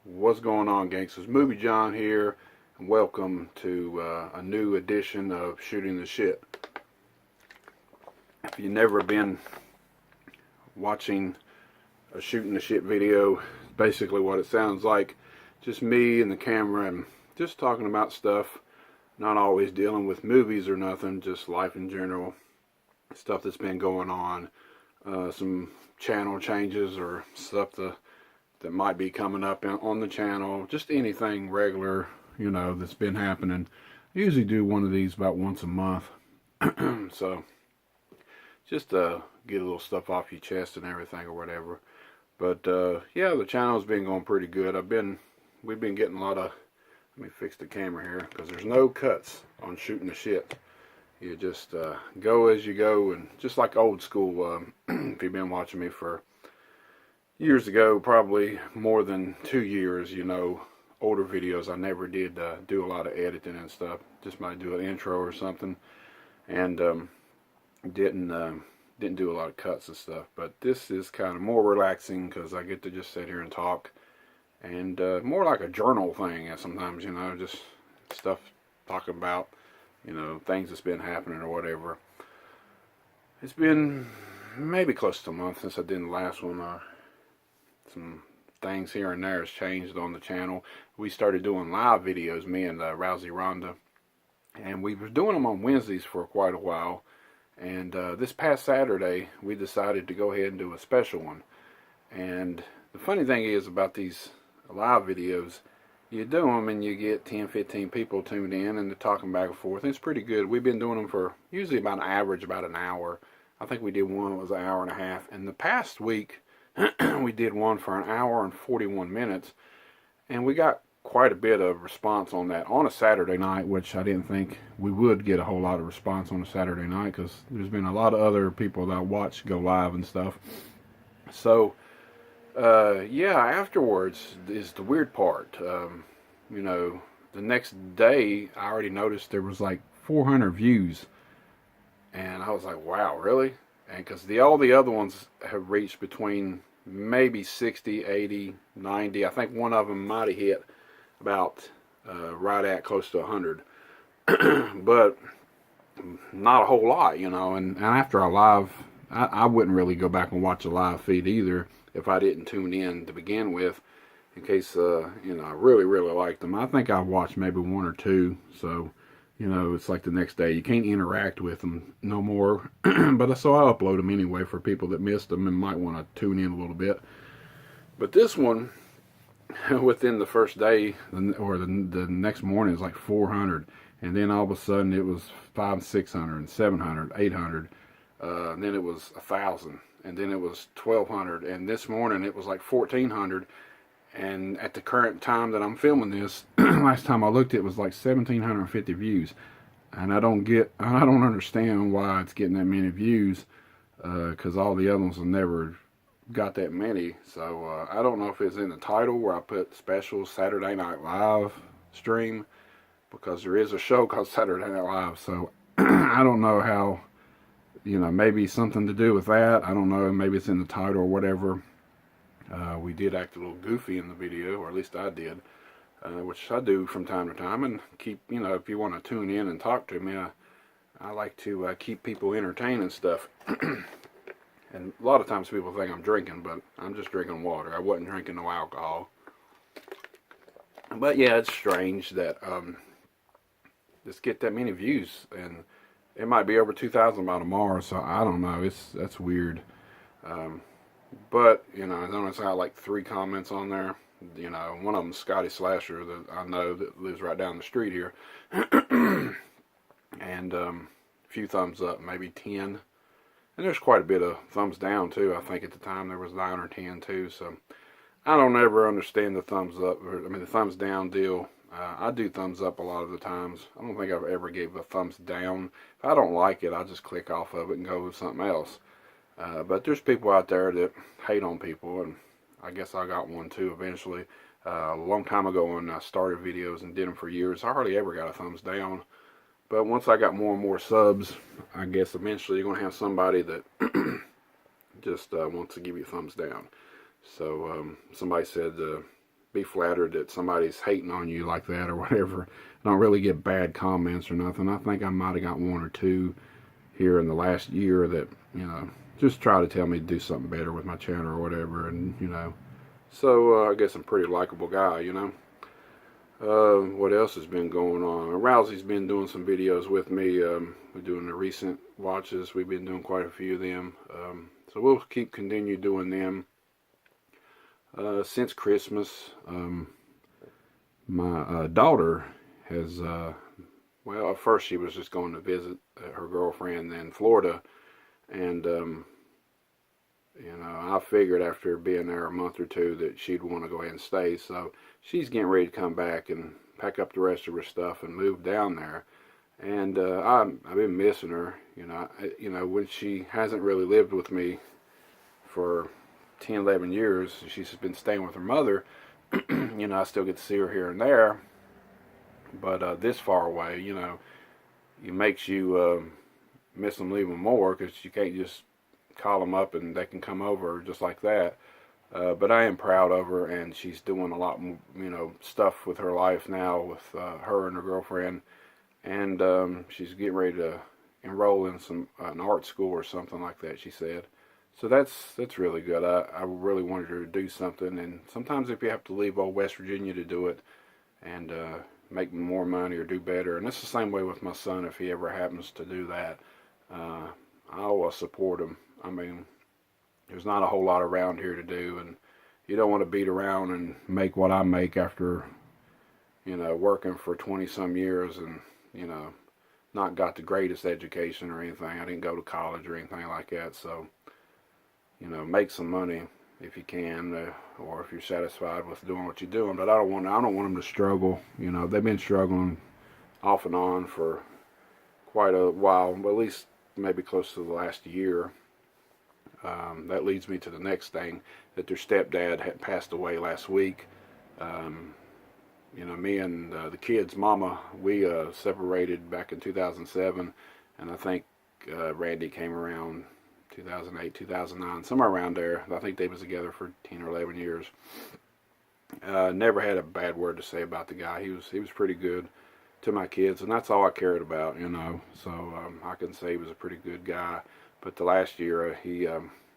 What's going on, gangsters? Movie John here, and welcome to a new edition of Shooting the Shit. If you've never been watching a Shooting the Shit video, basically what it sounds like, just me and the camera and just talking about stuff, not always dealing with movies or nothing, just life in general, stuff that's been going on, some channel changes or stuff that might be coming up on the channel, just anything regular, that's been happening. I usually do one of these about once a month. So just get a little stuff off your chest and everything or whatever. But yeah, the channel's been going pretty good. We've been getting a lot of, let me fix the camera here, because there's no cuts on Shooting the Shit. You just go as you go, and just like old school, if you've been watching me for years ago, probably more than 2 years, older videos, I never did do a lot of editing and stuff. Just might do an intro or something, and didn't do a lot of cuts and stuff. But this is kind of more relaxing because I get to just sit here and talk, and more like a journal thing. And sometimes, just stuff talking about, things that's been happening or whatever. It's been maybe close to a month since I did the last one. Some things here and there has changed on the channel. We started doing live videos, me and Rousey Rhonda, and we were doing them on Wednesdays for quite a while. And this past Saturday, we decided to go ahead and do a special one. And the funny thing is about these live videos, you do them and you get 10-15 people tuned in and they're talking back and forth. And it's pretty good. We've been doing them for usually about an average, about an hour. I think we did one that was an hour and a half. And the past week, we did one for an hour and 41 minutes, and we got quite a bit of response on that on a Saturday night, which I didn't think we would get a whole lot of response on a Saturday night, because there's been a lot of other people that I watch go live and stuff. So yeah, afterwards is the weird part. The next day I already noticed there was like 400 views, and I was like, wow, really? And because all the other ones have reached between maybe 60, 80, 90. I think one of them might have hit about right at close to 100. But not a whole lot, And after a live, I wouldn't really go back and watch a live feed either if I didn't tune in to begin with, in case, I really, really liked them. I think I've watched maybe one or two, so it's like the next day. You can't interact with them no more. But so I upload them anyway for people that missed them and might want to tune in a little bit. But this one, within the first day or the next morning, is like 400. And then all of a sudden it was 500, 600, and 700, 800. And then it was 1,000. And then it was 1,200. And this morning it was like 1,400. And at the current time that I'm filming this, last time I looked, it was like 1,750 views, and I don't understand why it's getting that many views, because all the other ones have never got that many. So I don't know if it's in the title where I put special Saturday Night Live stream, because there is a show called Saturday Night Live. So I don't know how, maybe something to do with that. I don't know. Maybe it's in the title or whatever. We did act a little goofy in the video, or at least I did, which I do from time to time, and keep, if you want to tune in and talk to me, I like to keep people entertained and stuff. And a lot of times people think I'm drinking, but I'm just drinking water. I wasn't drinking no alcohol. But yeah, it's strange that just get that many views, and it might be over 2,000 by tomorrow, so I don't know. That's weird. But, I noticed I got like 3 comments on there. One of them is Scotty Slasher, that I know that lives right down the street here. And a few thumbs up, maybe 10. And there's quite a bit of thumbs down too. I think at the time there was 9 or 10 too. So I don't ever understand the thumbs up, the thumbs down deal. I do thumbs up a lot of the times. I don't think I've ever gave a thumbs down. If I don't like it, I just click off of it and go with something else. But there's people out there that hate on people, and I guess I got one too eventually. A long time ago when I started videos and did them for years, I hardly ever got a thumbs down. But once I got more and more subs, I guess eventually you're going to have somebody that just wants to give you a thumbs down. So somebody said be flattered that somebody's hating on you like that or whatever. I don't really get bad comments or nothing. I think I might have got one or two here in the last year that, you know, just try to tell me to do something better with my channel or whatever, and, you know, so I guess I'm a pretty likable guy, you know. What else has been going on? Rousey's been doing some videos with me. We're doing the recent watches. We've been doing quite a few of them. So we'll continue doing them. Since Christmas, my daughter has, well, at first she was just going to visit her girlfriend in Florida, and you know, I figured after being there a month or two that she'd want to go ahead and stay, so she's getting ready to come back and pack up the rest of her stuff and move down there. And I've been missing her, you know, when she hasn't really lived with me for 10, 11 years. She's been staying with her mother. You know, I still get to see her here and there, but this far away, you know, it makes you miss them even more, because you can't just call them up and they can come over just like that. But I am proud of her, and she's doing a lot more, you know, stuff with her life now with her and her girlfriend, and she's getting ready to enroll in an art school or something like that, she said. So that's really good. I really wanted her to do something, and sometimes if you have to leave old West Virginia to do it and make more money or do better, and it's the same way with my son, if he ever happens to do that, I'll support him. I mean, there's not a whole lot around here to do, and you don't want to beat around and make what I make after, you know, working for 20 some years and, you know, not got the greatest education or anything. I didn't go to college or anything like that. So, you know, make some money if you can, or if you're satisfied with doing what you're doing. But I don't want them to struggle. You know, they've been struggling off and on for quite a while, but at least maybe close to the last year. That leads me to the next thing, that their stepdad had passed away last week. You know, me and the kids' mama, we separated back in 2007, and I think Randy came around 2008, 2009, somewhere around there. I think they was together for 10 or 11 years. Never had a bad word to say about the guy. He was pretty good to my kids, and that's all I cared about, you know. So I can say he was a pretty good guy. But the last year he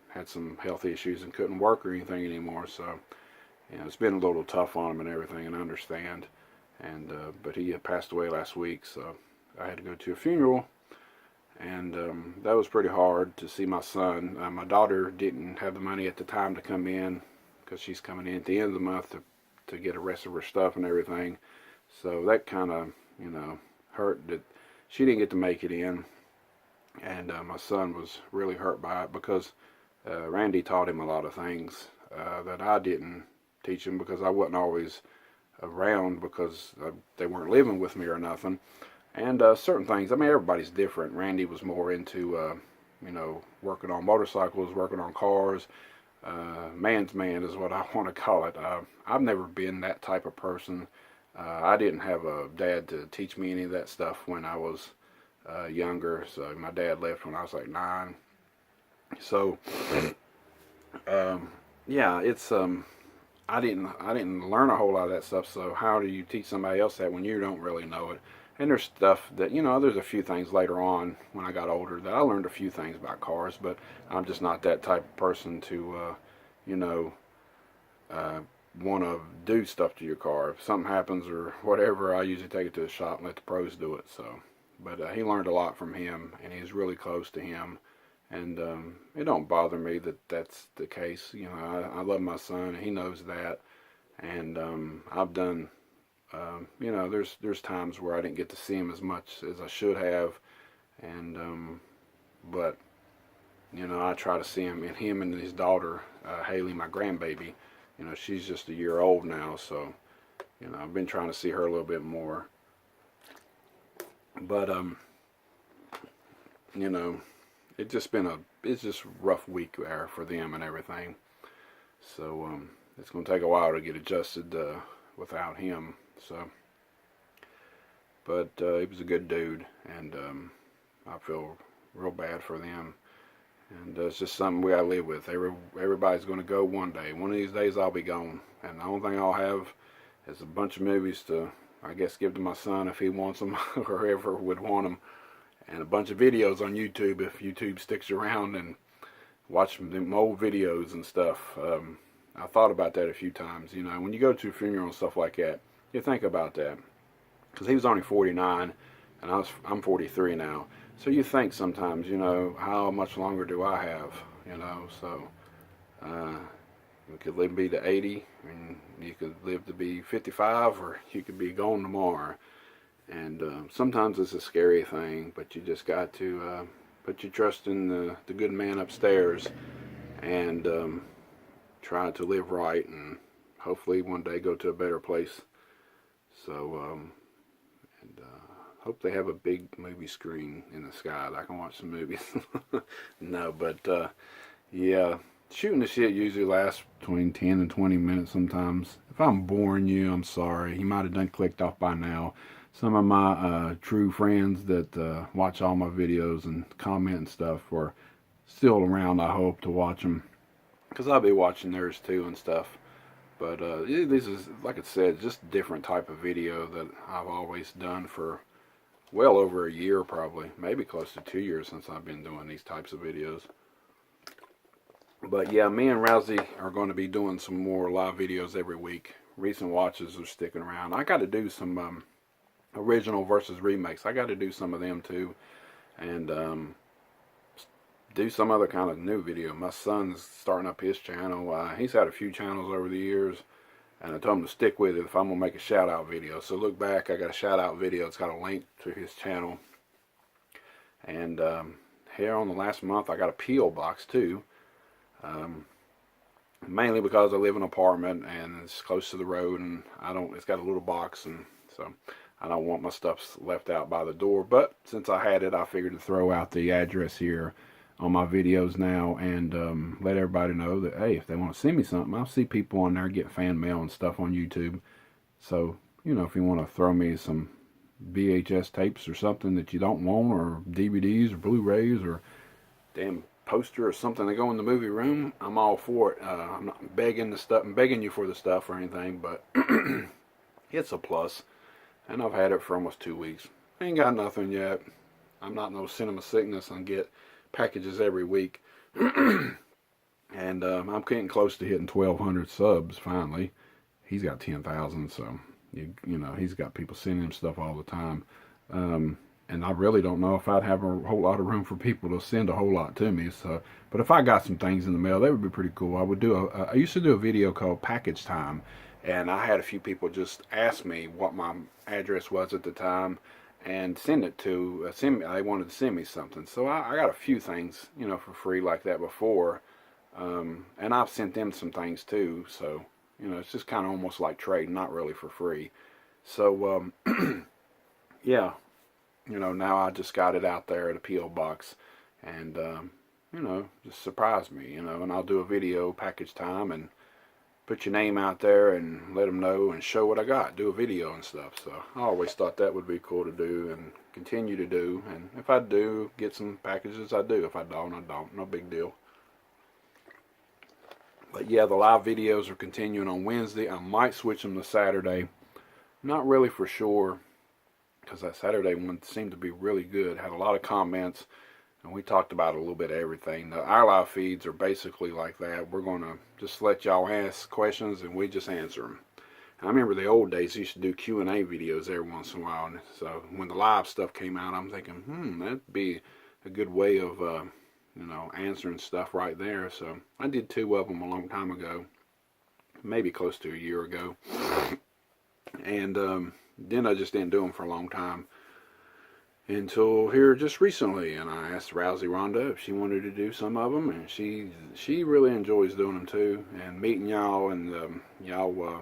had some health issues and couldn't work or anything anymore. So, you know, it's been a little tough on him and everything, and I understand. And but he had passed away last week, so I had to go to a funeral. And that was pretty hard to see my son. My daughter didn't have the money at the time to come in, because she's coming in at the end of the month to get the rest of her stuff and everything. So that kind of, you know, hurt that she didn't get to make it in. And my son was really hurt by it, because Randy taught him a lot of things that I didn't teach him, because I wasn't always around, because they weren't living with me or nothing. And certain things, I mean, everybody's different. Randy was more into, you know, working on motorcycles, working on cars. Man's man is what I want to call it. I've never been that type of person. I didn't have a dad to teach me any of that stuff when I was younger. So my dad left when I was like 9. So, yeah, it's I didn't learn a whole lot of that stuff. So how do you teach somebody else that when you don't really know it? And there's stuff that, you know, there's a few things later on when I got older that I learned a few things about cars, but I'm just not that type of person to, you know, want to do stuff to your car. If something happens or whatever, I usually take it to the shop and let the pros do it. So, but he learned a lot from him, and he's really close to him. And it don't bother me that that's the case. You know, I love my son, and he knows that. And I've done, you know, there's times where I didn't get to see him as much as I should have. And but, you know, I try to see him and his daughter, Haley, my grandbaby. You know, she's just a year old now, so, you know, I've been trying to see her a little bit more. But you know, it's just rough week there for them and everything. So it's going to take a while to get adjusted without him. So, but he was a good dude, and I feel real bad for them. And it's just something we gotta live with. Everybody's gonna go one day. One of these days I'll be gone. And the only thing I'll have is a bunch of movies to, I guess, give to my son if he wants them or whoever would want them. And a bunch of videos on YouTube if YouTube sticks around, and watch them old videos and stuff. I thought about that a few times. You know, when you go to a funeral and stuff like that, you think about that. Because he was only 49, and I'm 43 now. So you think sometimes, you know, how much longer do I have? You know, so you could live to be to 80, and you could live to be 55, or you could be gone tomorrow. And sometimes it's a scary thing, but you just got to put your trust in the good man upstairs, and try to live right, and hopefully one day go to a better place. So, hope they have a big movie screen in the sky that I can watch some movies. No, but yeah, shooting the shit usually lasts between 10 and 20 minutes sometimes. If I'm boring you, I'm sorry. You might have done clicked off by now. Some of my true friends that watch all my videos and comment and stuff are still around, I hope, to watch them, because I'll be watching theirs too and stuff. But this is, like I said, just a different type of video that I've always done for well over a year, probably, maybe close to 2 years since I've been doing these types of videos. But yeah, me and Rousey are going to be doing some more live videos every week. Recent watches are sticking around. I got to do some original versus remakes. I got to do some of them too, and do some other kind of new video. My son's starting up his channel. He's had a few channels over the years, and I told him to stick with it if I'm gonna make a shout out video. So look back, I got a shout out video. It's got a link to his channel. And here on the last month, I got a P.O. box too. Mainly because I live in an apartment and it's close to the road, and it's got a little box, and so I don't want my stuff left out by the door. But since I had it, I figured to throw out the address here on my videos now, and let everybody know that, hey, if they want to send me something, I'll see people on there get fan mail and stuff on YouTube. So, you know, if you want to throw me some VHS tapes or something that you don't want, or DVDs or Blu-rays, or damn poster or something to go in the movie room, I'm all for it. I'm not begging you for the stuff or anything, but it's a plus. And I've had it for almost 2 weeks. Ain't got nothing yet. I'm not no cinema sickness and get packages every week. And I'm getting close to hitting 1,200 subs finally. He's got 10,000, so you know, he's got people sending him stuff all the time. And I really don't know if I'd have a whole lot of room for people to send a whole lot to me. So, but if I got some things in the mail, that would be pretty cool. I would do I used to do a video called Package Time, and I had a few people just ask me what my address was at the time, and send it to they wanted to send me something. So I got a few things, you know, for free like that before, and I've sent them some things too. So, you know, it's just kind of almost like trading, not really for free. So yeah, you know, now I just got it out there at a P.O. box, and you know, just surprise me, you know, and I'll do a video, Package Time, and put your name out there and let them know and show what I got, do a video and stuff. So I always thought that would be cool to do and continue to do. And if I do get some packages, I do. If I don't, I don't. No big deal. But yeah, the live videos are continuing on Wednesday. I might switch them to Saturday. Not really for sure, because that Saturday one seemed to be really good. Had a lot of comments. And we talked about a little bit of everything. Our live feeds are basically like that. We're going to just let y'all ask questions and we just answer them. And I remember the old days, used to do Q&A videos every once in a while. And so when the live stuff came out, I'm thinking, that'd be a good way of, you know, answering stuff right there. So I did 2 of them a long time ago, maybe close to a year ago. And then I just didn't do them for a long time, until here just recently, and I asked Rousey Rhonda if she wanted to do some of them, and she really enjoys doing them too, and meeting y'all, and y'all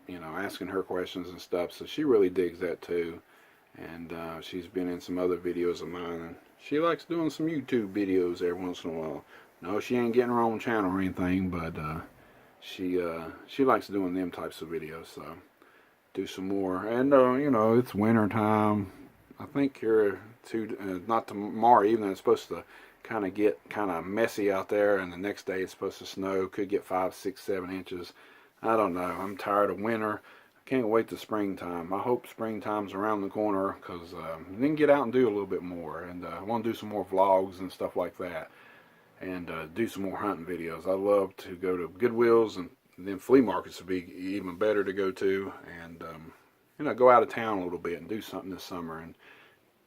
you know, asking her questions and stuff. So she really digs that too, and she's been in some other videos of mine, and she likes doing some YouTube videos every once in a while. No, she ain't getting her own channel or anything, but she likes doing them types of videos. So do some more, and you know, it's winter time. I think here not tomorrow evening, it's supposed to kind of get kind of messy out there, and the next day it's supposed to snow. Could get 5, 6, 7 inches. I don't know. I'm tired of winter. I can't wait to springtime. I hope springtime's around the corner, because then get out and do a little bit more. And I want to do some more vlogs and stuff like that, and do some more hunting videos. I love to go to Goodwills, and then flea markets would be even better to go to, and you know, go out of town a little bit and do something this summer, and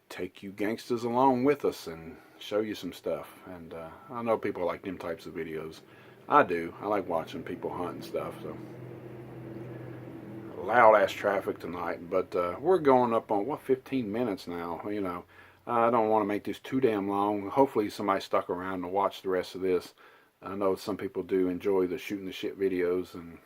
take you gangsters along with us and show you some stuff. And I know people like them types of videos. I do. I like watching people hunt and stuff. So loud ass traffic tonight, but we're going up on what, 15 minutes now. You know, I don't want to make this too damn long. Hopefully somebody stuck around to watch the rest of this. I know some people do enjoy the shooting the shit videos, and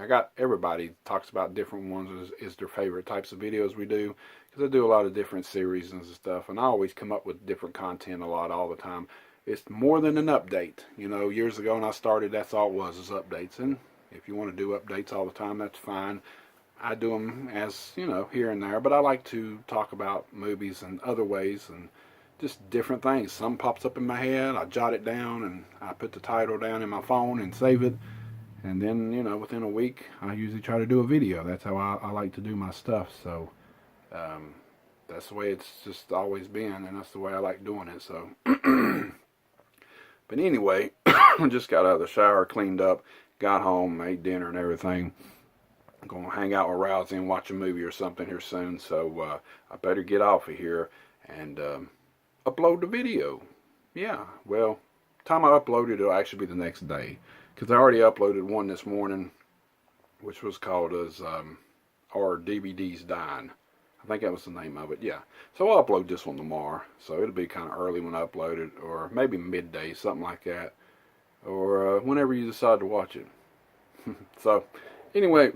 I got everybody talks about different ones is their favorite types of videos we do, because I do a lot of different series and stuff, and I always come up with different content a lot all the time. It's more than an update. You know, years ago when I started, that's all it was, is updates. And if you want to do updates all the time, that's fine. I do them as, you know, here and there, but I like to talk about movies and other ways and just different things. Some pops up in my head, I jot it down, and I put the title down in my phone and save it. And then, you know, within a week, I usually try to do a video. That's how I like to do my stuff. So, that's the way it's just always been, and that's the way I like doing it. So, but anyway, I just got out of the shower, cleaned up, got home, made dinner and everything. I'm going to hang out with Rousey and watch a movie or something here soon. So, I better get off of here and upload the video. Yeah, well, time I upload it, it'll actually be the next day, because I already uploaded one this morning, which was called as Our DVD's Dying. I think that was the name of it, yeah. So I'll upload this one tomorrow, so it'll be kind of early when I upload it, or maybe midday, something like that, or whenever you decide to watch it. So, anyway,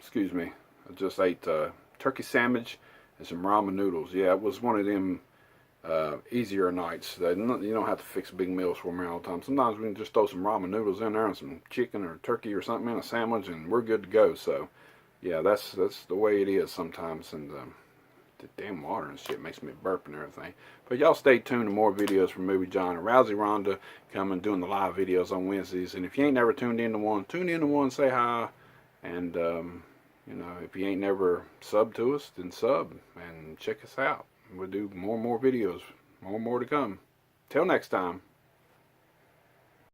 excuse me, I just ate turkey sandwich and some ramen noodles. Yeah, it was one of them easier nights. You don't have to fix big meals for me all the time. Sometimes we can just throw some ramen noodles in there and some chicken or turkey or something in a sandwich, and we're good to go. So, yeah, that's the way it is sometimes. And the damn water and shit makes me burp and everything. But y'all stay tuned to more videos from Movie John and Rousey Rhonda coming doing the live videos on Wednesdays. And if you ain't never tuned into one, tune into one, say hi. And you know, if you ain't never subbed to us, then sub and check us out. We'll do more and more videos, more and more to come. Till next time.